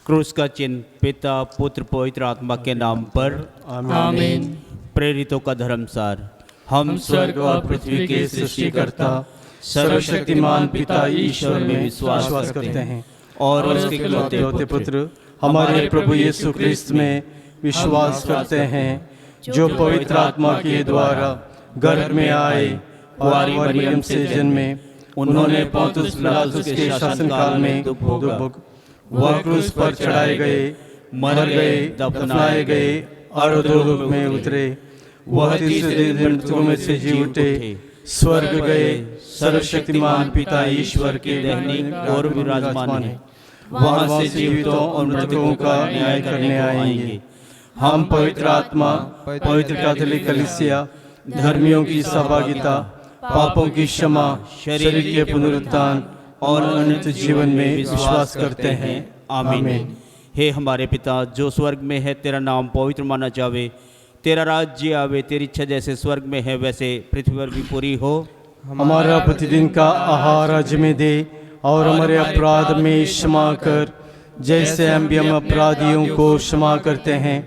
क्रूस का चिन्ह पिता पुत्र पवित्र आत्मा के नाम पर। आमीन। प्रेरितों का धर्मसार। हम स्वर्ग और पृथ्वी के सृष्टिकर्ता सर्वशक्तिमान पिता ईश्वर में विश्वास करते हैं और और उसके इकलौते इकलौते पुत्र हमारे प्रभु यीशु ख्रिस्त में विश्वास करते हैं, जो पवित्र आत्मा के द्वारा गर्भ में आए, कुंवारी मरियम से जन्मे, उन्होंने पोंतुस पिलातुस के शासनकाल में दुख भोगा, वह क्रूस पर चढ़ाए गए, मर गए, दफनाए गए और अधोलोक में उतरे। वह तीसरे दिन मृतकों में से जी उठे, स्वर्ग गए, सर्वशक्तिमान पिता ईश्वर के दाहिने ओर विराजमान है। वहां से जीवितों और मृतकों का न्याय करने आएंगे। हम पवित्र आत्मा, पवित्र कैथोलिक कलीसिया, धर्मियों की सहभागिता, पापों की क्षमा, शरीर के पुनरुत्थान और अनंत जीवन में विश्वास करते हैं। आमीन। हे हमारे पिता जो स्वर्ग में है, तेरा नाम पवित्र माना जावे, तेरा राज्य आवे, तेरी इच्छा जैसे स्वर्ग में है वैसे पृथ्वी पर भी पूरी हो। हमारा प्रतिदिन का आहार आज में दे, और हमारे अपराध में क्षमा कर, जैसे हम भी हम अपराधियों को क्षमा करते हैं,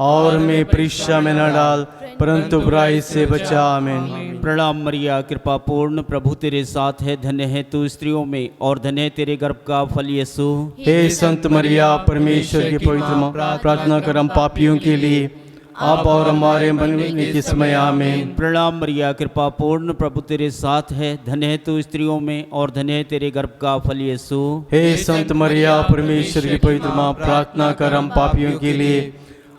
और हमें परीक्षा में न डाल, परंतु बुराई से बचा। आमीन। प्रणाम मरिया, कृपा पूर्ण, प्रभु तेरे साथ है, धन्य है तू स्त्रियों में और धन्य है तेरे गर्भ का फल यीशु। हे संत मरिया, परमेश्वर की पवित्र माँ, प्रार्थना कर हम पापियों के लिए, आप और हमारे मरने के समय। आमीन। प्रणाम मरिया, कृपा पूर्ण, प्रभु तेरे साथ है, धन्य है तू स्त्रियों में और धन्य है तेरे गर्भ का फल यीशु। हे संत मरिया, परमेश्वर की पवित्र माँ, प्रार्थना कर हम पापियों के लिए,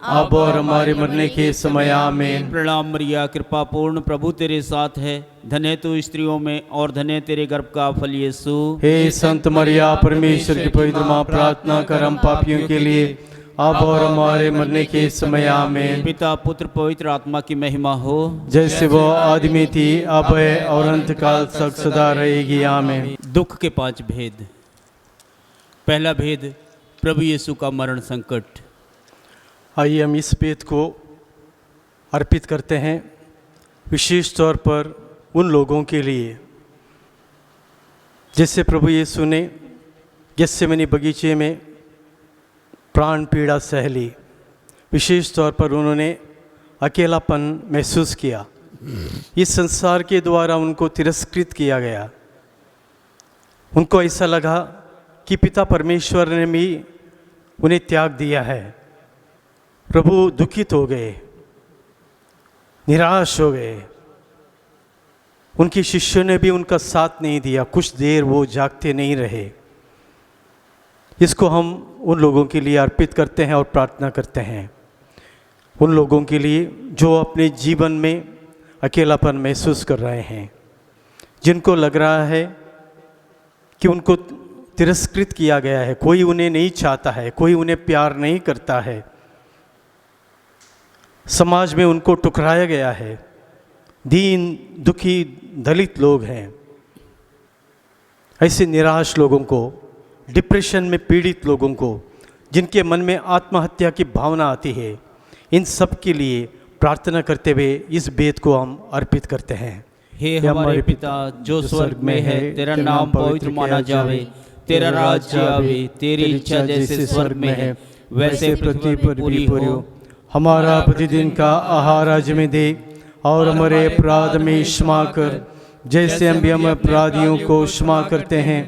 अब और हमारे मरने के समय। आमीन। प्रणाम मरिया, कृपा पूर्ण, प्रभु तेरे साथ है, धन्य है तू स्त्रियों में और धन्य है तेरे गर्भ का फल यीशु। हे संत मरिया, परमेश्वर की पवित्र माँ, प्रार्थना कर हम पापियों के लिए, अब और हमारे मरने के समय। आमीन। पिता पुत्र पवित्र आत्मा की महिमा हो, जैसे वो आदि में थी, अब है और अंत काल तक सदा रहेगी। आमीन। दुख के 5 भेद। पहला भेद, प्रभु यीशु का मरण संकट। आइए हम इस भेद को अर्पित करते हैं, विशेष तौर पर उन लोगों के लिए जैसे प्रभु यीशु ने गेत्सेमनी बगीचे में प्राण पीड़ा सह ली। विशेष तौर पर उन्होंने अकेलापन महसूस किया। इस संसार के द्वारा उनको तिरस्कृत किया गया। उनको ऐसा लगा कि पिता परमेश्वर ने भी उन्हें त्याग दिया है। प्रभु दुखित हो गए, निराश हो गए। उनके शिष्यों ने भी उनका साथ नहीं दिया। कुछ देर वो जागते नहीं रहे। इसको हम उन लोगों के लिए अर्पित करते हैं और प्रार्थना करते हैं, उन लोगों के लिए जो अपने जीवन में अकेलापन महसूस कर रहे हैं, जिनको लग रहा है कि उनको तिरस्कृत किया गया है, कोई उन्हें नहीं चाहता है, कोई उन्हें प्यार नहीं करता है, समाज में उनको ठुकराया गया है। दीन दुखी दलित लोग हैं। ऐसे निराश लोगों को, डिप्रेशन में पीड़ित लोगों को, जिनके मन में आत्महत्या की भावना आती है, इन सब के लिए प्रार्थना करते हुए इस भेद को हम अर्पित करते हैं। हे हमारे पिता जो स्वर्ग में है, तेरा नाम पवित्र माना जावे, तेरा राज्य आवे, तेरी इच्छा जैसे स्वर्ग में है वैसे पृथ्वी पर भी हो। हमारा प्रतिदिन का आहार आज में दे, और हमारे अपराध में क्षमा कर, जैसे हम भी हम अपराधियों को क्षमा करते हैं,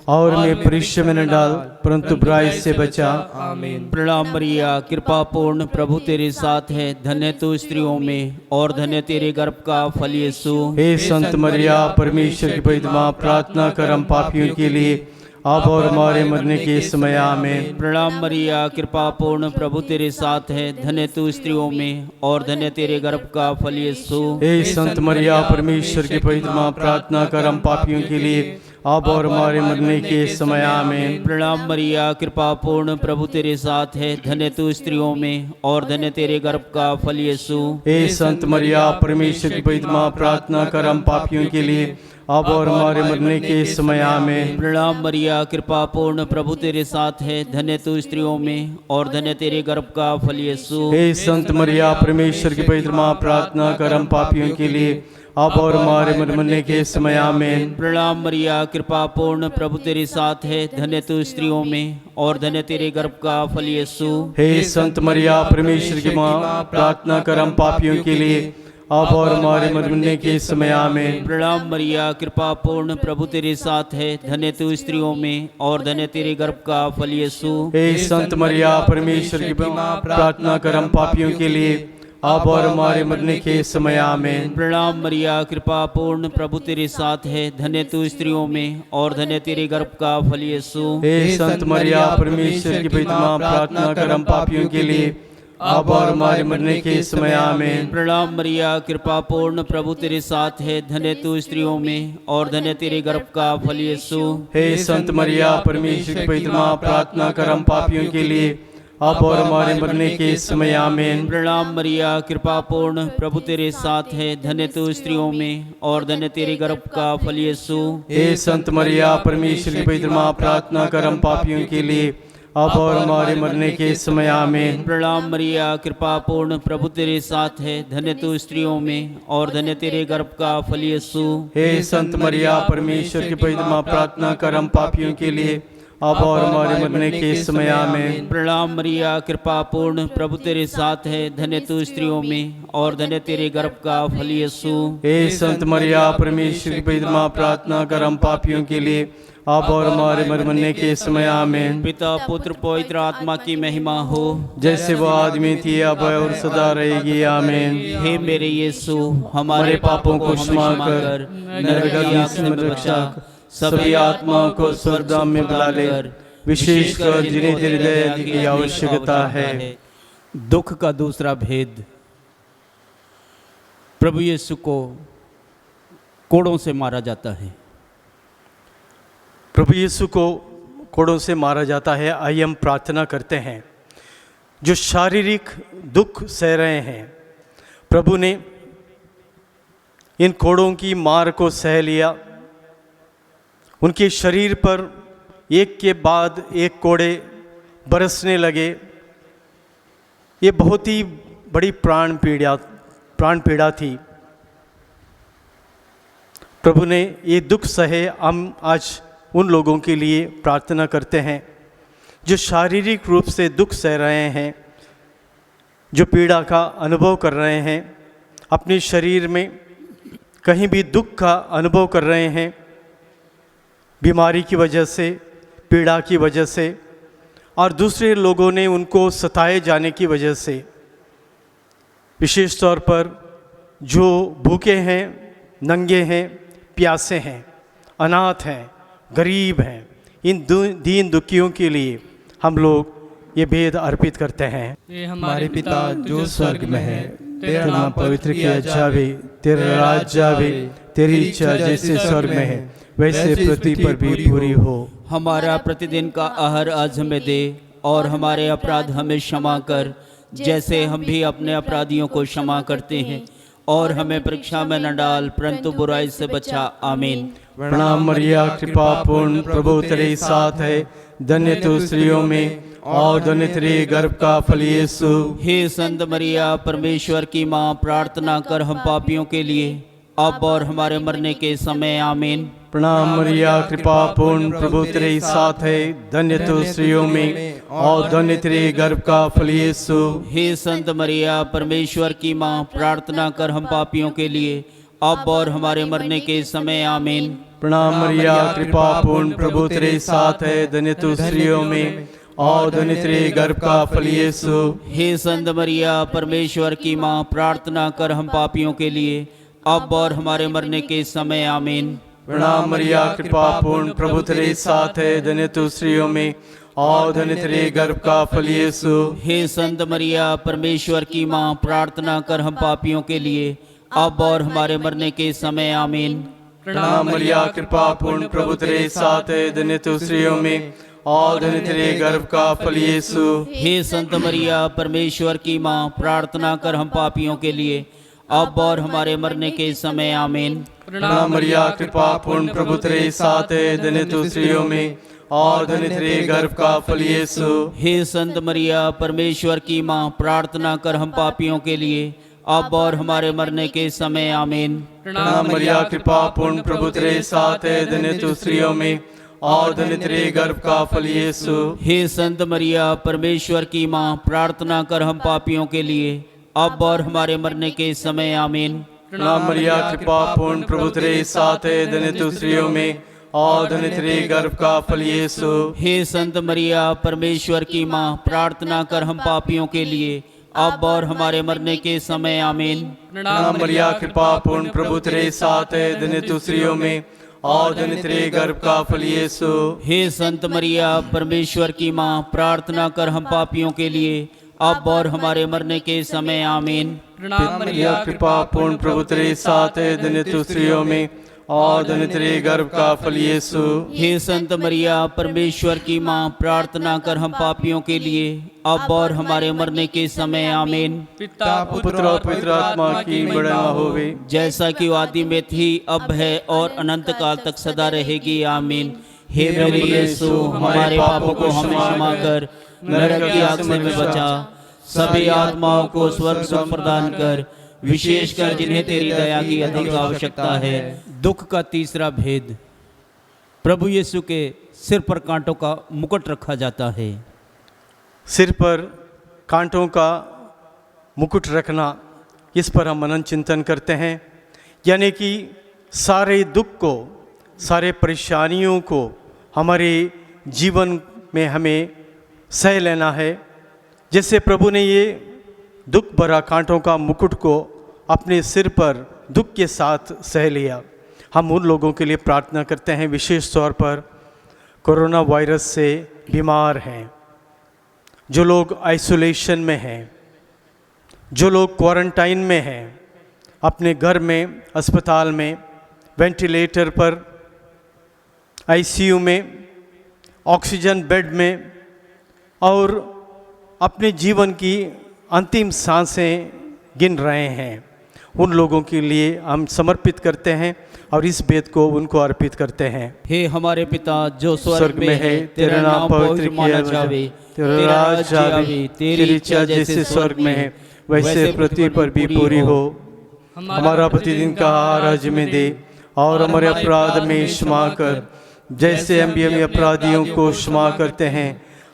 और हमें परीक्षा में न डाल, परंतु बुराई से बचा। आमीन। प्रणाम मरिया, कृपा पूर्ण, प्रभु तेरे साथ है, धन्य तू स्त्रियों में और धन्य तेरे गर्भ का फल यीशु। हे संत मरिया, परमेश्वर की पवित्र माँ, प्रार्थना कर हम पापियों के लिए, अब और हमारे मरने के समय। आमीन। प्रणाम मरिया, कृपा पूर्ण, प्रभु तेरे साथ है, धन्य तू स्त्रियों में और धन्य तेरे गर्भ का फल यीशु। हे संत मरिया, परमेश्वर की पवित्र माँ, प्रार्थना कर हम पापियों के लिए, अब और हमारे मरने के समय। आमीन। प्रणाम मरिया, कृपा पूर्ण, प्रभु तेरे साथ है, धन्य तू स्त्रियों में और धन्य तेरे गर्भ का फल यीशु। हे संत मरिया, परमेश्वर की पवित्र माँ, प्रार्थना कर हम पापियों के लिए, अब और हमारे मरने के समय आमीन। प्रणाम मरिया, कृपा पूर्ण, प्रभु तेरे साथ है, धन्य तू स्त्रियों में और धन्य तेरे गर्भ का फल यीशु। हे संत मरिया, परमेश्वर की पवित्र माँ, प्रार्थना कर हम पापियों के लिए, अब और हमारे मरने के समय आमीन। प्रणाम मरिया, कृपा पूर्ण, प्रभु तेरे साथ है, धन्य तू स्त्रियों में और धन्य तेरे गर्भ का फल यीशु। हे संत मरिया, परमेश्वर की माँ, प्रार्थना कर हम पापियों के लिए, अब और हमारे मरने के समय आमीन। प्रणाम मरिया, कृपा पूर्ण, प्रभु तेरे साथ है, धन्य तू स्त्रियों में और धन्य तेरे गर्भ का फल यीशु। हे संत मरिया, परमेश्वर की माँ, प्रार्थना कर हम पापियों के लिए, अब और हमारे मरने के समय आमीन। प्रणाम मरिया, कृपा पूर्ण, प्रभु तेरे साथ है, धन्य तू स्त्रियों में और धन्य तेरे गर्भ का फल यीशु। हे संत मरिया, परमेश्वर की पवित्र माँ, प्रार्थना कर हम पापियों के लिए, अब और हमारे मरने के समय आमीन। प्रणाम मरिया, कृपा पूर्ण, प्रभु तेरे साथ है, धन्य तू स्त्रियों में और धन्य तेरे गर्भ का फल यीशु। हे संत मरिया, परमेश्वर की पवित्र माँ, प्रार्थना कर हम पापियों के लिए, अब और हमारे मरने के समय आमीन। प्रणाम मरिया, कृपा पूर्ण, प्रभु तेरे साथ है, धन्य तू स्त्रियों में और धन्य तेरे गर्भ का फल यीशु। हे संत मरिया, परमेश्वर की पवित्र माँ, प्रार्थना कर हम पापियों के लिए, अब और हमारे मरने के समय आमीन। प्रणाम मरिया, कृपा पूर्ण, प्रभु तेरे साथ है, धन्य तू स्त्रियों में और धन्य तेरे गर्भ का फल यीशु। हे संत मरिया, परमेश्वर की पवित्र माँ, प्रार्थना कर हम पापियों के लिए, अब और हमारे मरने के समय आमीन। प्रणाम मरिया, कृपा पूर्ण, प्रभु तेरे साथ है, धन्य तू स्त्रियों में और धन्य तेरे गर्भ का फल यीशु। हे संत मरिया, परमेश्वर की पवित्र माँ, प्रार्थना कर हम पापियों के लिए, अब और हमारे मरने के समय आमीन। पिता, पुत्र, पवित्र आत्मा की महिमा हो, जैसे वो आदमी थी, अब और सदा रहेगी आमीन। हे मेरे यीशु, हमारे पापों को क्षमा कर, नरक की आग से बचा, सभी आत्माओं को स्वर्गधाम में बुला ले, विशेषकर जिन्हें तेरी दया की आवश्यकता है। दुख का दूसरा भेद। प्रभु यीशु को कोड़ों से मारा जाता है। प्रभु यीशु को कोड़ों से मारा जाता है। आइए हम प्रार्थना करते हैं। जो शारीरिक दुख सह रहे हैं, प्रभु ने इन कोड़ों की मार को सह लिया। उनके शरीर पर एक के बाद एक कोड़े बरसने लगे। ये बहुत ही बड़ी प्राण पीड़ा थी। प्रभु ने ये दुख सहे। हम आज उन लोगों के लिए प्रार्थना करते हैं जो शारीरिक रूप से दुख सह रहे हैं, जो पीड़ा का अनुभव कर रहे हैं, अपने शरीर में कहीं भी दुख का अनुभव कर रहे हैं, बीमारी की वजह से, पीड़ा की वजह से, और दूसरे लोगों ने उनको सताए जाने की वजह से। विशेष तौर पर जो भूखे हैं, नंगे हैं, प्यासे हैं, अनाथ हैं, गरीब हैं, इन दीन दुखियों के लिए हम लोग ये भेद अर्पित करते हैं। ये हमारे पिता जो स्वर्ग में है, तेरा नाम पवित्र किया जावे, तेरा राज्य आवे, तेरी इच्छा जैसे स्वर्ग में है वैसे पृथ्वी पर भी पूरी हो। हमारा प्रतिदिन का आहार आज हमें दे, और हमारे अपराध हमें क्षमा कर, जैसे हम भी अपने अपराधियों को क्षमा करते हैं, और हमें परीक्षा में न डाल, परंतु बुराई से बचा। आमीन। प्रणाम मरिया, कृपा पूर्ण, प्रभु तेरे साथ है, धन्य तू स्त्रियों में और धन्य तेरे गर्भ का फल यीशु। हे संत मरिया, परमेश्वर की माँ, प्रार्थना कर हम पापियों के लिए, अब और हमारे मरने के समय। आमीन। प्रणाम मरिया, कृपा पूर्ण, प्रभु तेरे साथ है, धन्य तू स्त्रियों में और धन्य तेरे गर्भ का फल यीशु। हे संत मरिया, परमेश्वर की माँ, प्रार्थना कर हम पापियों के लिए, अब और हमारे मरने के समय। आमीन। प्रणाम मरिया, कृपा पूर्ण, प्रभु तेरे साथ है, धन्य तू स्त्रियों में और धन्य तेरे गर्भ का फल यीशु। हे संत मरिया, परमेश्वर की माँ, प्रार्थना कर हम पापियों के लिए, अब और हमारे मरने के समय। आमीन। प्रणाम मरिया, कृपा पूर्ण, प्रभु तेरे साथ है, धन्य तू स्त्रियों में और धन्य तेरे गर्भ का फल यीशु। हे संत मरिया, परमेश्वर की माँ, प्रार्थना कर हम पापियों के लिए, अब और हमारे मरने के समय। आमीन। प्रणाम मरिया, कृपा पूर्ण, प्रभु तेरे साथ है, धन्य तू स्त्रियों में और धन्य तेरे गर्भ का फल यीशु। हे संत मरिया, परमेश्वर की माँ, प्रार्थना कर हम पापियों के लिए, अब और हमारे मरने के समय आमीन। प्रणाम मरिया, कृपा पूर्ण, प्रभु तेरे साथ है, धन्य तू स्त्रियों में और धन्य तेरे गर्भ का फल यीशु। हे संत मरिया, परमेश्वर की माँ, प्रार्थना कर हम पापियों के लिए, अब और हमारे मरने के समय आमीन। प्रणाम मरिया, कृपा पूर्ण, प्रभु तेरे साथ है, धन्य तू स्त्रियों में और धन्य तेरे गर्भ का फल यीशु। हे संत मरिया, परमेश्वर की माँ, प्रार्थना कर हम पापियों के लिए, अब और हमारे मरने के समय आमीन। प्रणाम मरिया, कृपा पूर्ण, प्रभु तेरे साथ है, धन्य तू स्त्रियों में और धन्य तेरे गर्भ का फल यीशु। हे संत मरिया, परमेश्वर की माँ, प्रार्थना कर हम पापियों के लिए, अब और हमारे मरने के समय आमीन। प्रणाम मरिया, कृपा पूर्ण, प्रभु तेरे साथ है, धन्य तू स्त्रियों में और धन्य तेरे गर्भ का फल यीशु। हे संत मरिया, परमेश्वर की माँ, प्रार्थना कर हम पापियों के लिए, अब और हमारे मरने के समय आमीन। प्रणाम मरिया, कृपा पूर्ण, प्रभु तेरे साथ है, धन्य तू स्त्रियों में और धन्य तेरे गर्भ का फल यीशु। हे संत मरिया, परमेश्वर की माँ, प्रार्थना कर हम पापियों के लिए, अब और हमारे मरने के समय आमीन। पिता पुत्र और पवित्र आत्मा की बढ़ा होवे, जैसा कि आदि में थी, अब है और अनंत काल तक सदा रहेगी आमीन। हे मेरे यीशु, हमारे पापों को हमें क्षमा कर, नरक की आग से हमें बचा, सभी आत्माओं को स्वर्ग सुख प्रदान कर, विशेषकर जिन्हें तेरी दया की अधिक आवश्यकता है। दुख का तीसरा भेद, प्रभु यीशु के सिर पर कांटों का मुकुट रखा जाता है। सिर पर कांटों का मुकुट रखना, इस पर हम मनन चिंतन करते हैं। यानी कि सारे दुख को, सारे परेशानियों को हमारे जीवन में हमें सह लेना है। जैसे प्रभु ने ये दुख भरा कांटों का मुकुट को अपने सिर पर दुख के साथ सह लिया। हम उन लोगों के लिए प्रार्थना करते हैं, विशेष तौर पर कोरोना वायरस से बीमार हैं, जो लोग आइसोलेशन में हैं, जो लोग क्वारंटाइन में हैं, अपने घर में, अस्पताल में, वेंटिलेटर पर, आईसीयू में, ऑक्सीजन बेड में और अपने जीवन की अंतिम सांसें गिन रहे हैं। उन लोगों के लिए हम समर्पित करते हैं और इस वेद को उनको अर्पित करते हैं। हे हमारे पिता जो स्वर्ग में है, तेरा नाम पवित्र माना जावे, तेरा राज आवे, तेरी इच्छा जैसे स्वर्ग में है वैसे पृथ्वी पर भी पूरी हो। हमारा प्रतिदिन का आहार आज हमें दे और हमारे अपराध में क्षमा कर, जैसे हम भी हमें अपराधियों को क्षमा करते हैं,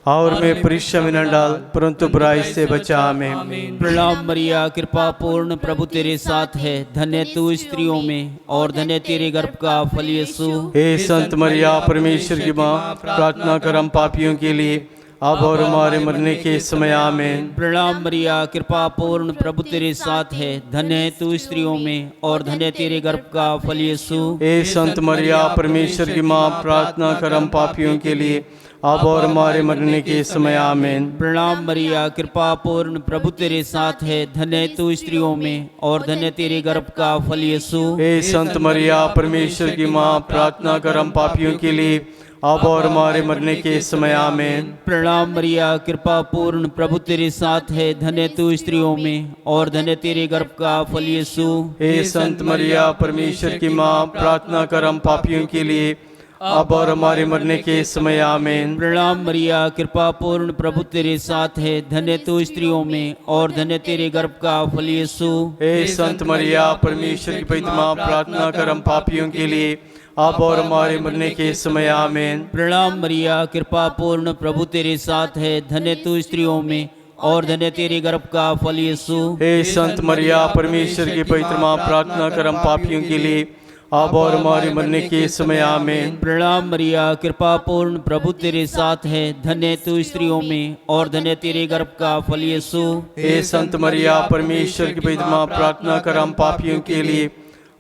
और मैं परीक्षा में न डाल परंतु बुराई से बचा हमें। प्रणाम मरिया, कृपा पूर्ण, प्रभु तेरे साथ है, धन्य तू स्त्रियों में और धन्य तेरे गर्भ का फल यीशु। हे संत मरिया, परमेश्वर की माँ, प्रार्थना कर हम पापियों के लिए, अब और हमारे मरने के समय आमीन। प्रणाम मरिया, कृपा पूर्ण, प्रभु तेरे साथ है, धन्य तू स्त्रियों में और धन्य तेरे गर्भ का फल यीशु। हे संत मरिया, परमेश्वर की माँ, प्रार्थना कर हम पापियों के लिए, अब और हमारे मरने के समय आमीन। प्रणाम मरिया, कृपा पूर्ण, प्रभु तेरे साथ है, धन्य तू स्त्रियों में और धन्य तेरे गर्भ का फल यीशु। हे संत मरिया, परमेश्वर की माँ, प्रार्थना कर हम पापियों के लिए, अब और हमारे मरने के समय आमीन। प्रणाम मरिया, कृपा पूर्ण, प्रभु तेरे साथ है, धन्य तू स्त्रियों में और धन्य तेरे गर्भ का फल यीशु। हे संत मरिया, परमेश्वर की माँ, प्रार्थना कर हम पापियों के लिए, अब और हमारे मरने के समय आमीन। प्रणाम मरिया, कृपा पूर्ण, प्रभु तेरे साथ है, धन्य तू स्त्रियों में और धन्य तेरे गर्भ का फल यीशु। हे संत मरिया, परमेश्वर की पवित्र माँ, प्रार्थना कर हम पापियों के लिए, अब और हमारे मरने के समय आमीन। प्रणाम मरिया, कृपा पूर्ण, प्रभु तेरे साथ है, धन्य तू स्त्रियों में और धन्य तेरे गर्भ का फल यीशु। हे संत मरिया, परमेश्वर की पवित्र माँ, प्रार्थना कर हम पापियों के लिए, अब और हमारे मरने के समय आमीन। प्रणाम मरिया, कृपा पूर्ण, प्रभु तेरे साथ है, धन्य तू स्त्रियों में और धन्य तेरे गर्भ का फल यीशु। हे संत मरिया, परमेश्वर की पवित्र माँ, प्रार्थना कर हम पापियों के लिए,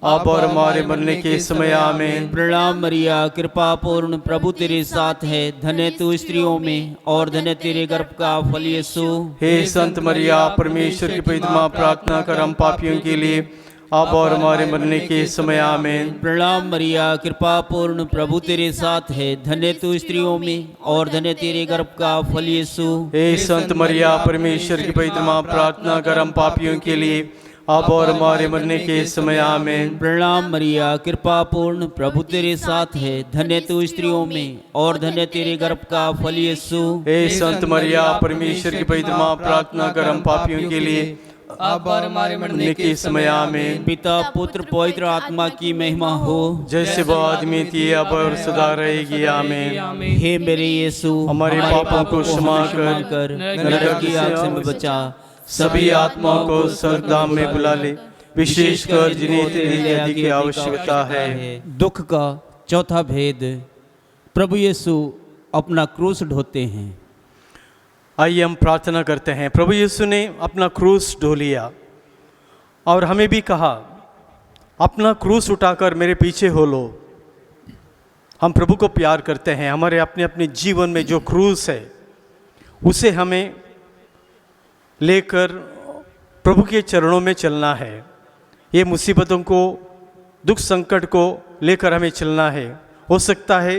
अब और हमारे मरने के समय आमीन। प्रणाम मरिया, कृपा पूर्ण, प्रभु तेरे साथ है, धन्य तू स्त्रियों में और धन्य तेरे गर्भ का फल यीशु। हे संत मरिया, परमेश्वर की पवित्र माँ, प्रार्थना कर हम पापियों के लिए, अब और हमारे मरने के समय आमीन। प्रणाम मरिया, कृपा पूर्ण, प्रभु तेरे साथ है, धन्य तू स्त्रियों में और धन्य तेरे गर्भ का फल यीशु। हे संत मरिया, परमेश्वर की पवित्र माँ, प्रार्थना कर हम पापियों के लिए, अब और हमारे मरने के समय आमीन। प्रणाम मरिया, कृपा पूर्ण, प्रभु तेरे साथ है, धन्य तू स्त्रियों में और धन्य तेरे गर्भ का फल यीशु। हे संत मरिया, परमेश्वर की पवित्र माँ, प्रार्थना कर हम पापियों के लिए अब और हमारे मरने के समय आमीन। पिता पुत्र पवित्र आत्मा की महिमा हो, जैसे वो आदमी थी अब और सदा रहेगी आमीन। हे मेरे यीशु, हमारे पापों को क्षमा कर नरक की आग से हमें बचा, सभी आत्माओं को स्वर्गधाम में बुला ले, विशेषकर जिन्हें तेरी दया की आवश्यकता है। दुख का चौथा भेद, प्रभु यीशु अपना क्रूस ढोते हैं। आइए हम प्रार्थना करते हैं। प्रभु यीशु ने अपना क्रूस ढो लिया और हमें भी कहा, अपना क्रूस उठाकर मेरे पीछे हो लो। हम प्रभु को प्यार करते हैं, हमारे अपने अपने जीवन में जो क्रूस है उसे हमें लेकर प्रभु के चरणों में चलना है। ये मुसीबतों को, दुख संकट को लेकर हमें चलना है। हो सकता है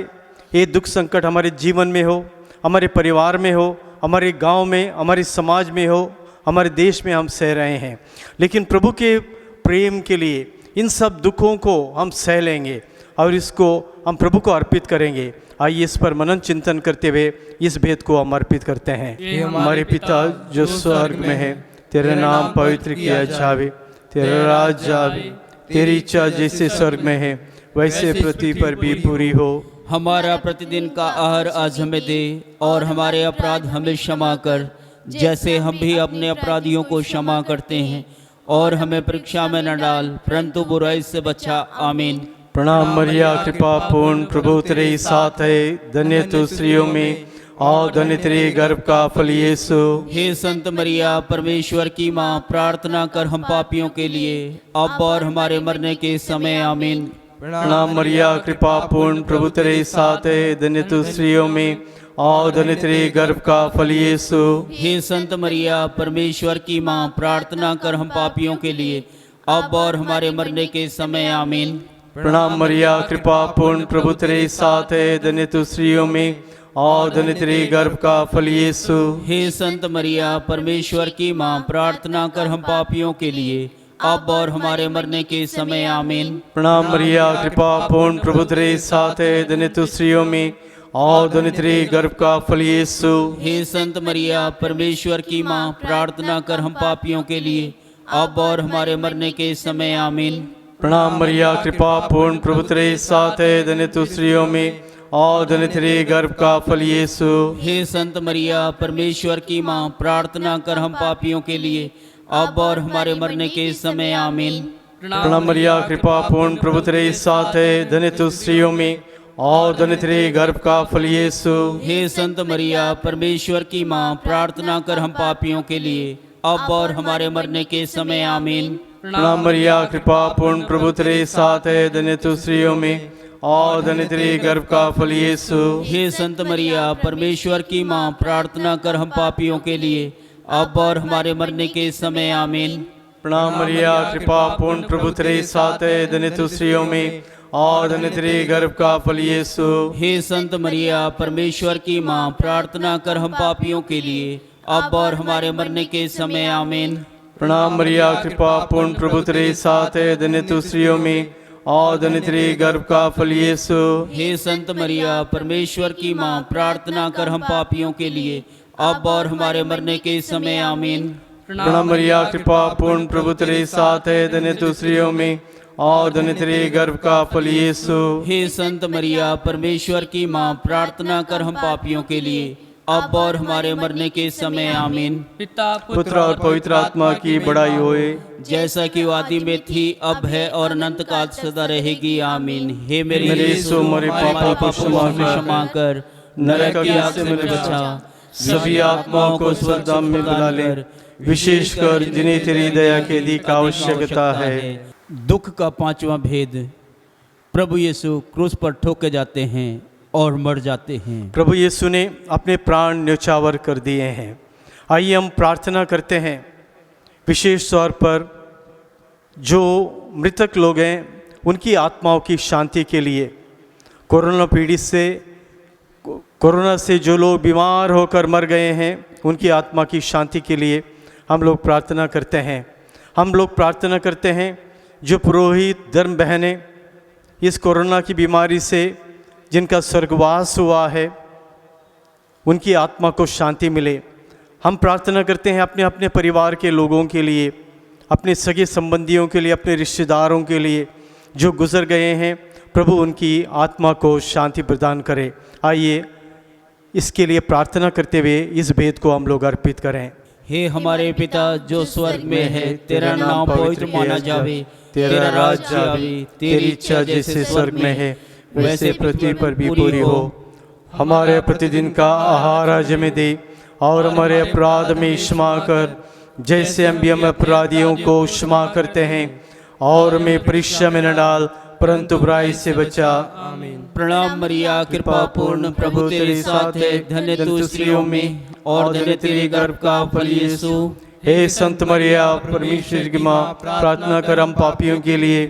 ये दुख संकट हमारे जीवन में हो, हमारे परिवार में हो, हमारे गांव में, हमारे समाज में हो, हमारे देश में हम सह रहे हैं, लेकिन प्रभु के प्रेम के लिए इन सब दुखों को हम सह लेंगे और इसको हम प्रभु को अर्पित करेंगे। आइए इस पर मनन चिंतन करते हुए इस भेद को हम अर्पित करते हैं। हमारे पिता जो स्वर्ग में है, तेरा नाम पवित्र किया जावे, तेरा राज आवे, तेरी इच्छा जैसे स्वर्ग में है वैसे पृथ्वी पर भी पूरी हो। हमारा प्रतिदिन का आहार आज हमें दे और हमारे अपराध हमें क्षमा कर, जैसे हम भी अपने अपराधियों को क्षमा करते हैं, और हमें परीक्षा में न डाल परंतु बुराई से बचा। आमीन। प्रणाम मरिया, कृपा पूर्ण, प्रभु तेरे साथ है, धन्य तू स्त्रियों में और धन्य तेरे गर्भ का फल यीशु। हे संत मरिया, परमेश्वर की माँ, प्रार्थना कर हम पापियों के लिए अब और हमारे मरने के समय। आमीन। प्रणाम मरिया, कृपा पूर्ण, प्रभु तेरे साथ है, धन्य तू स्त्रियों में और धन्य तेरे गर्भ का फल यीशु। हे संत मरिया, परमेश्वर की माँ, प्रार्थना कर हम पापियों के लिए अब और हमारे मरने के समय। आमीन। प्रणाम मरिया, कृपा पूर्ण, प्रभु तेरे साथ है, धन्य तू स्त्रियों में और धन्य तेरे गर्भ का फल यीशु। हे संत मरिया, परमेश्वर की माँ, प्रार्थना कर हम पापियों के लिए अब और हमारे मरने के समय। आमीन। प्रणाम मरिया, कृपा पूर्ण, प्रभु तेरे साथ है, धन्य तू स्त्रियों में और धन्य तेरे गर्भ का फल यीशु। हे संत मरिया, परमेश्वर की माँ, प्रार्थना कर हम पापियों के लिए अब और हमारे मरने के समय। आमीन। प्रणाम मरिया, कृपा पूर्ण, प्रभु तेरे साथ है, धन्य तू स्त्रियों में और धन्य तेरे गर्भ का फल यीशु। हे संत मरिया, परमेश्वर की माँ, प्रार्थना कर हम पापियों के लिए अब और हमारे मरने के समय। आमीन। प्रणाम मरिया, कृपा पूर्ण, प्रभु तेरे साथ है, धन्य तू स्त्रियों में और धन्य तेरे गर्भ का फल यीशु। हे संत मरिया, परमेश्वर की माँ, प्रार्थना कर हम पापियों के लिए अब और हमारे मरने के समय। आमीन। प्रणाम मरिया, कृपा पूर्ण, प्रभु तेरे साथ है, धन्य तू स्त्रियों में और धन्य तेरे गर्भ का फल यीशु। हे संत मरिया, परमेश्वर की माँ, प्रार्थना कर हम पापियों के लिए अब और हमारे मरने के समय। आमीन। प्रणाम मरिया, कृपा पूर्ण, प्रभु तेरे साथ है, धन्य तू स्त्रियों में और धन्य तेरे गर्भ का फल यीशु। हे संत मरिया, परमेश्वर की माँ, प्रार्थना कर हम पापियों के लिए अब और हमारे मरने के समय। आमीन। प्रणाम मरिया, कृपा पूर्ण, प्रभु तेरे साथ है, धन्य तू स्त्रियों में और धन्य तेरे गर्भ का फल यीशु। हे संत मरिया, परमेश्वर की माँ, प्रार्थना कर हम पापियों के लिए अब और हमारे मरने के समय। आमीन। प्रणाम मरिया, कृपा पूर्ण, प्रभु तेरे साथ है, धन्य तू स्त्रियों में और धन्य तेरे गर्भ का फल यीशु। हे संत मरिया, परमेश्वर की माँ, प्रार्थना कर हम पापियों के लिए अब और हमारे मरने के समय। आमीन। पिता पुत्र और पवित्र आत्मा की बड़ाई होए, जैसा कि वादी में थी, अब है और अनंत काल सदा रहेगी। आमीन। हे मेरे यीशु, हमारे पापों को क्षमा कर, नरक की आग से मुझे बचा, सभी आत्माओं को स्वर्गधाम में बुला ले, विशेषकर जिन्हें तेरी दया के अधिक आवश्यकता है। दुख का पांचवा भेद, प्रभु यीशु क्रूस पर ठोके जाते हैं और मर जाते हैं। प्रभु यीशु ने अपने प्राण न्यौछावर कर दिए हैं। आइए हम प्रार्थना करते हैं, विशेष तौर पर जो मृतक लोग हैं उनकी आत्माओं की शांति के लिए, कोरोना से जो लोग बीमार होकर मर गए हैं उनकी आत्मा की शांति के लिए हम लोग प्रार्थना करते हैं। हम लोग प्रार्थना करते हैं जो पुरोहित धर्म बहनें इस कोरोना की बीमारी से जिनका स्वर्गवास हुआ है, उनकी आत्मा को शांति मिले। हम प्रार्थना करते हैं अपने अपने परिवार के लोगों के लिए, अपने सगे संबंधियों के लिए, अपने रिश्तेदारों के लिए जो गुजर गए हैं। प्रभु उनकी आत्मा को शांति प्रदान करे। आइए इसके लिए प्रार्थना करते हुए इस भेद को हम लोग अर्पित करें। हे हमारे पिता जो स्वर्ग में है, तेरा नाम पवित्र माना जावे, तेरा राज्य आवे, तेरी इच्छा जैसे स्वर्ग में है वैसे पृथ्वी पर भी पूरी हो। हमारे प्रतिदिन का आहार आज हमें दे, और हमारे अपराध में क्षमा कर जैसे हम भी हम अपराधियों को क्षमा करते हैं, और हमें परीक्षा में न डाल परंतु बुराई से बचा। आमीन। प्रणाम मरिया, कृपा पूर्ण, प्रभु तेरे साथ है, धन्य तू स्त्रियों में और धन्य तेरे गर्भ का फल यीशु। हे संत मरिया परमेश्वर की माँ, प्रार्थना कर हम पापियों के लिए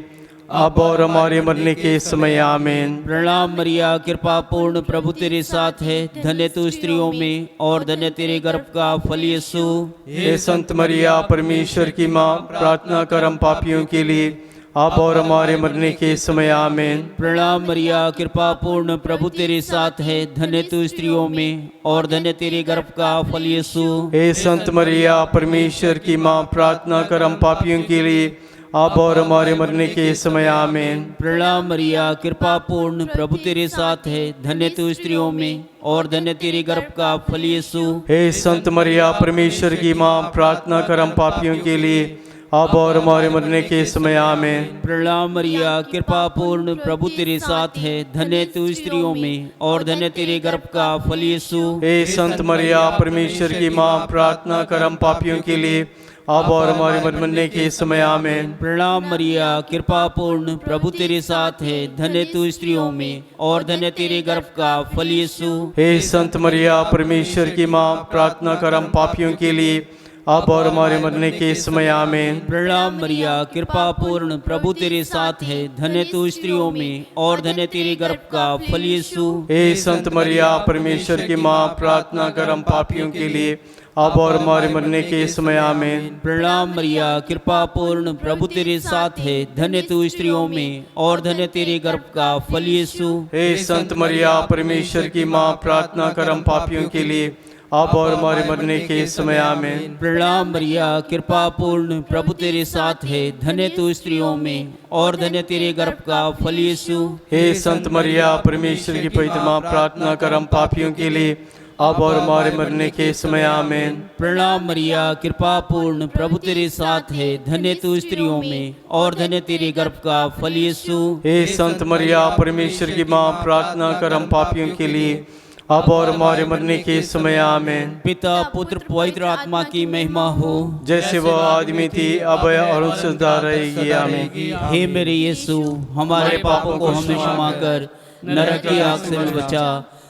अब और हमारे मरने के समय। आमीन। प्रणाम मरिया, कृपा पूर्ण, प्रभु तेरे साथ है, धन्य तू स्त्रियों में और धन्य तेरे गर्भ का फल यीशु। हे संत मरिया परमेश्वर की माँ, प्रार्थना कर हम पापियों के लिए अब और हमारे मरने के समय। आमीन। प्रणाम मरिया, कृपा पूर्ण, प्रभु तेरे साथ है, धन्य तू स्त्रियों में और धन्य तेरे गर्भ का फल यीशु। हे संत मरिया परमेश्वर की माँ, प्रार्थना कर हम पापियों के लिए अब और हमारे मरने के समय। आमीन। प्रणाम मरिया, कृपा पूर्ण, प्रभु तेरे साथ है, धन्य तू स्त्रियों में और धन्य तेरे गर्भ का फल यीशु। हे संत मरिया परमेश्वर की माँ, प्रार्थना कर हम पापियों के लिए अब और हमारे मरने के समय। आमीन। प्रणाम मरिया, कृपा पूर्ण, प्रभु तेरे साथ है, धन्य तू स्त्रियों में और धन्य तेरे गर्भ का फल यीशु। हे संत मरिया परमेश्वर की माँ, प्रार्थना कर हम पापियों के लिए अब और हमारे मरने के समय। आमीन। प्रणाम मरिया, कृपा पूर्ण, प्रभु तेरे साथ है, धन्य तू स्त्रियों में और धन्य तेरे गर्भ का फल यीशु। हे संत मरिया परमेश्वर की माँ, प्रार्थना कर हम पापियों के लिए अब और हमारे मरने के समय। आमीन। प्रणाम मरिया, कृपा पूर्ण, प्रभु तेरे साथ है, धन्य तू स्त्रियों में और धन्य तेरे गर्भ का फल यीशु। हे संत मरिया परमेश्वर की माँ, प्रार्थना कर हम पापियों के लिए अब और हमारे मरने के समय। आमीन। प्रणाम मरिया, कृपा पूर्ण, प्रभु तेरे साथ है, धन्य तू स्त्रियों में और धन्य तेरे गर्भ का फल यीशु। हे संत मरिया परमेश्वर की माँ, प्रार्थना कर हम पापियों के लिए अब और हमारे मरने के समय। आमीन। प्रणाम मरिया, कृपा पूर्ण, प्रभु तेरे साथ है, धन्य तू स्त्रियों में और धन्य तेरे गर्भ का फल यीशु। हे संत मरिया परमेश्वर की पवित्र माँ, प्रार्थना कर हम पापियों के लिए अब और हमारे मरने के समय। आमीन। प्रणाम मरिया, कृपा पूर्ण, प्रभु तेरे साथ है, धन्य तू स्त्रियों में और धन्य तेरे गर्भ का फल यीशु। हे संत मरिया परमेश्वर की माँ, प्रार्थना कर हम पापियों के लिए अब और हमारे मरने के समय। आमीन। पिता पुत्र पवित्र आत्मा की महिमा हो, जैसे वह आदमी थी अब और सदा रहेगी। आमीन। हे मेरे यीशु, हमारे पापों को हमें क्षमा कर, नरक की आग से बचा,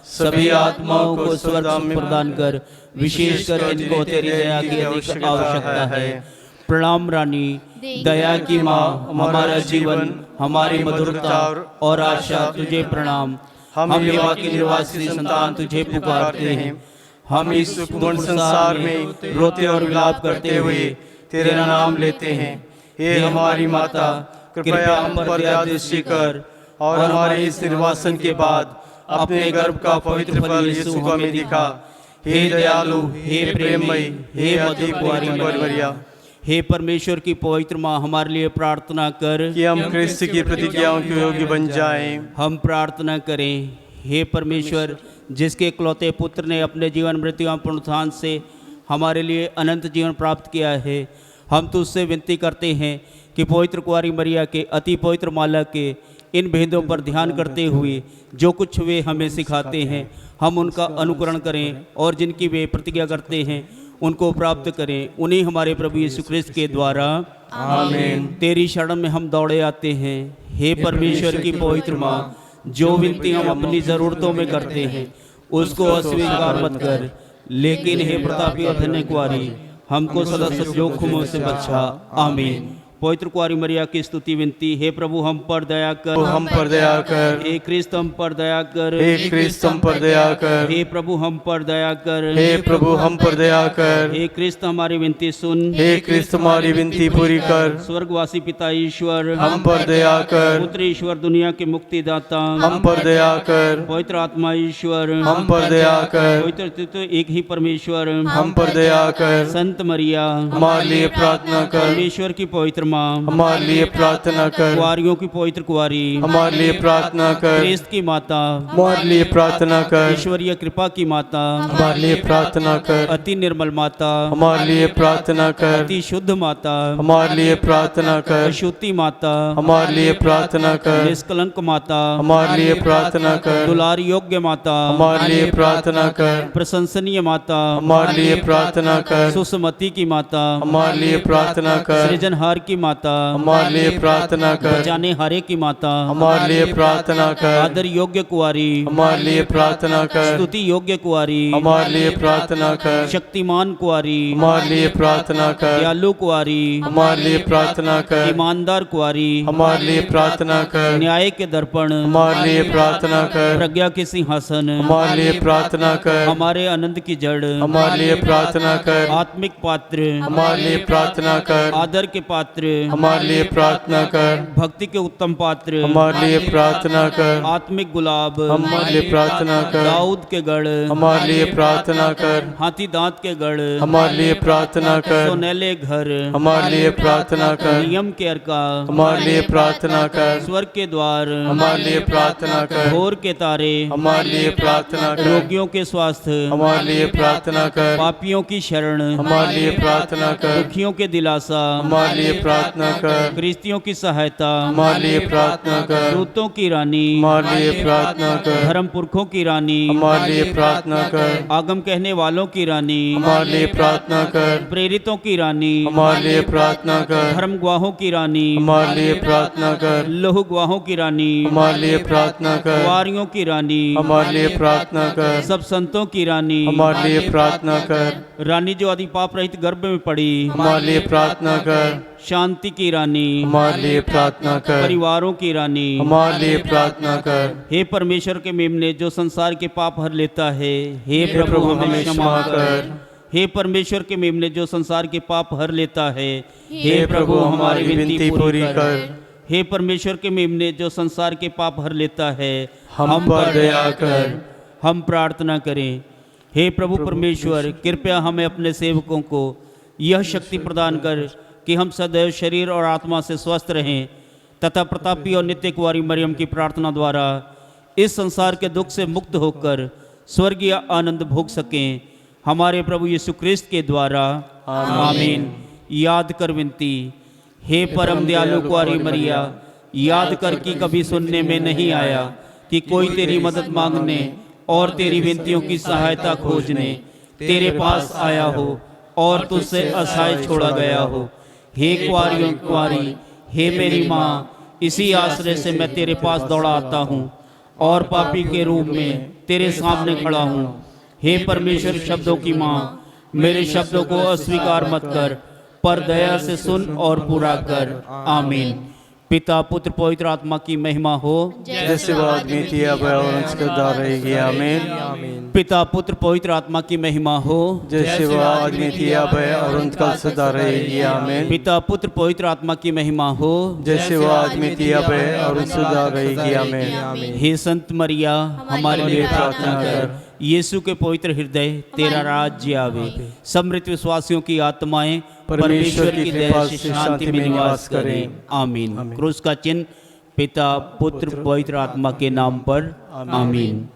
सभी आत्माओं को स्वर्ग प्रदान कर, विशेषकर इनको तेरी दया की अधिक आवश्यकता है। प्रणाम रानी, दया की माँ, हमारा जीवन, हमारी मधुरता और आशा तुझे प्रणाम। हम विवाह के निवासी संतान तुझे पुकारते हैं। हम इस पूर्ण संसार में रोते और विलाप करते हुए तेरा नाम लेते हैं। हे हमारी माता, कृपया हम पर दया दृष्टि कर और हमारे इस निर्वासन के बाद अपने गर्भ का पवित्र फल यीशु को हमें दिखा। हे दयालु, हे प्रेममयी, हे अति कुंवारी मरिया, हे परमेश्वर की पवित्र माँ, हमारे लिए प्रार्थना कर कि हम क्रिस्त की प्रतिज्ञाओं के योग्य बन जाएं। हम प्रार्थना करें। हे परमेश्वर, जिसके इकलौते पुत्र ने अपने जीवन मृत्यु और पुनरुत्थान से हमारे लिए अनंत जीवन प्राप्त किया है, हम तुझसे विनती करते हैं कि पवित्र कुंवारी मरिया के अति पवित्र माला के इन भेदों पर ध्यान करते हुए जो कुछ वे हमें सिखाते हैं, हम उनका अनुकरण करें और जिनकी वे प्रतिज्ञा करते हैं उनको प्राप्त करें। उन्हीं हमारे प्रभु यीशु ख्रिस्त के द्वारा आमीन। तेरी शरण में हम दौड़े आते हैं। हे परमेश्वर की पवित्र माँ, जो विनती हम अपनी ज़रूरतों में करते हैं उसको अस्वीकार मत कर, लेकिन हे प्रतापी और धन्य कुंवारी, हमको सदा सब जोखिमों से बचा। आमीन। पवित्र कुंवारी मरिया की स्तुति विनती। हे प्रभु हम पर दया कर, हम पर दया कर। हे क्रिस्त हम पर दया कर, हे क्रिस्त हम पर दया कर। हे प्रभु हम पर दया कर, हे प्रभु हम पर दया कर। हे क्रिस्त हमारी विनती सुन, हे क्रिस्त हमारी विनती पूरी कर। स्वर्गवासी पिता ईश्वर हम पर दया कर। पुत्र ईश्वर दुनिया के मुक्तिदाता हम पर दया कर। पवित्र आत्मा ईश्वर हम पर दया कर। पवित्र तत्व एक ही परमेश्वर हम पर दया कर। संत मरिया हमारे लिए प्रार्थना कर। परमेश्वर की पवित्र माँ हमारे लिए प्रार्थना कर। कुंवारियों की पवित्र कुंवारी हमारे लिए प्रार्थना कर। क्रिस्त की माता हमारे लिए प्रार्थना कर। ईश्वरीय कृपा की माता हमारे लिए प्रार्थना कर। अति निर्मल माता हमारे लिए प्रार्थना कर। अति शुद्ध माता हमारे लिए प्रार्थना कर। अशुद्धि माता हमारे लिए प्रार्थना कर। निष्कलंक माता हमारे लिए प्रार्थना कर। दुलार योग्य माता हमारे लिए प्रार्थना कर। प्रशंसनीय माता हमारे लिए प्रार्थना कर। सुसमति की माता हमारे लिए प्रार्थना कर। सृजनहार की माता हमारे लिए प्रार्थना कर। जाने हारे की माता हमारे लिए प्रार्थना कर। आदर योग्य कुंवारी हमारे लिए प्रार्थना कर। स्तुति योग्य कुंवारी हमारे लिए प्रार्थना कर। शक्तिमान कुंवारी हमारे लिए प्रार्थना कर। दयालु कुंवारी हमारे लिए प्रार्थना कर। ईमानदार कुंवारी हमारे लिए प्रार्थना कर। न्याय के दर्पण हमारे लिए प्रार्थना कर। प्रज्ञा के सिंहासन हमारे लिए प्रार्थना कर। हमारे आनंद की जड़ हमारे लिए प्रार्थना कर। आत्मिक पात्र हमारे लिए प्रार्थना कर। आदर के पात्र हमारे लिए प्रार्थना कर। भक्ति के उत्तम पात्र हमारे लिए प्रार्थना कर। आत्मिक गुलाब हमारे लिए प्रार्थना कर। दाऊद के गढ़ हमारे लिए प्रार्थना कर। हाथी दांत के गढ़ हमारे लिए प्रार्थना कर। सोनेले घर हमारे लिए प्रार्थना कर। नियम के अर्का हमारे लिए प्रार्थना कर। स्वर्ग के द्वार हमारे लिए प्रार्थना कर। भोर के तारे हमारे लिए प्रार्थना कर। रोगियों के स्वास्थ्य हमारे लिए प्रार्थना कर। पापियों की शरण हमारे लिए प्रार्थना कर। दुखियों के दिलासा हमारे लिए प्रार्थना कर। गृहस्थियों की सहायता हमारे लिए प्रार्थना कर। दूतों की रानी हमारे लिए प्रार्थना कर। धर्म पुरखों की रानी हमारे लिए प्रार्थना कर। आगम कहने वालों की रानी हमारे लिए प्रार्थना कर। प्रेरितों की रानी हमारे लिए प्रार्थना कर। धर्म गवाहों की रानी हमारे लिए प्रार्थना कर। लहू गवाहों की रानी हमारे लिए प्रार्थना कर। कुंवारियों की रानी हमारे लिए प्रार्थना कर। सब संतों की रानी हमारे लिए प्रार्थना कर। रानी जो आदि पाप रहित गर्भ में पड़ी हमारे लिए प्रार्थना कर। शांति की रानी हमारे लिए प्रार्थना कर। परिवारों की रानी हमारे लिए प्रार्थना कर। हे परमेश्वर के मेमने जो संसार के पाप हर लेता है, हे प्रभु हमें क्षमा कर। हे परमेश्वर के मेमने जो संसार के पाप हर लेता है, हे प्रभु हमारी विनती पूरी कर। हे परमेश्वर के मेमने जो संसार के पाप हर लेता है, हम पर दया कर। हम प्रार्थना करें। हे प्रभु परमेश्वर कृपया हमें अपने सेवकों को यह शक्ति प्रदान कर कि हम सदैव शरीर और आत्मा से स्वस्थ रहें तथा प्रतापी और नित्य कुंवारी मरियम की प्रार्थना द्वारा इस संसार के दुख से मुक्त होकर स्वर्गीय आनंद भोग सकें। हमारे प्रभु यीशु क्रिस्त के द्वारा आमीन। याद कर विनती। हे परम दयालु कुंवारी मरिया, याद कर कि कभी सुनने में नहीं आया कि कोई तेरी मदद मांगने और तेरी विनतियों की सहायता खोजने तेरे पास आया हो और तुझसे असहाय छोड़ा गया हो। हे कुंवारियों कुंवारी, हे मेरी माँ, इसी आश्रय से मैं तेरे पास दौड़ा आता हूँ और पापी के रूप में तेरे सामने खड़ा हूँ। हे परमेश्वर शब्दों की माँ, मेरे शब्दों को अस्वीकार मत कर, पर दया से सुन और पूरा कर। आमीन। पिता पुत्र पवित्र आत्मा की महिमा हो, जैसे वो आदमी थी अब और उसका रहेगी। आमीन। पिता पुत्र पवित्र आत्मा की महिमा हो, जैसे वो आदमी थी अब और उनका सदा रहेगी। आमीन। पिता पुत्र पवित्र आत्मा की महिमा हो, जैसे वो आदमी थी अब और सदा रहेगी। आमीन। हे संत मरिया हमारे लिए प्रार्थना कर। यीशु के पवित्र हृदय तेरा राज्य आवे। समृत विश्वासियों की आत्माएं परमेश्वर की दया से शांति में निवास करें। आमीन। क्रूस का चिन्ह पिता पुत्र पवित्र आत्मा के नाम पर। आमीन।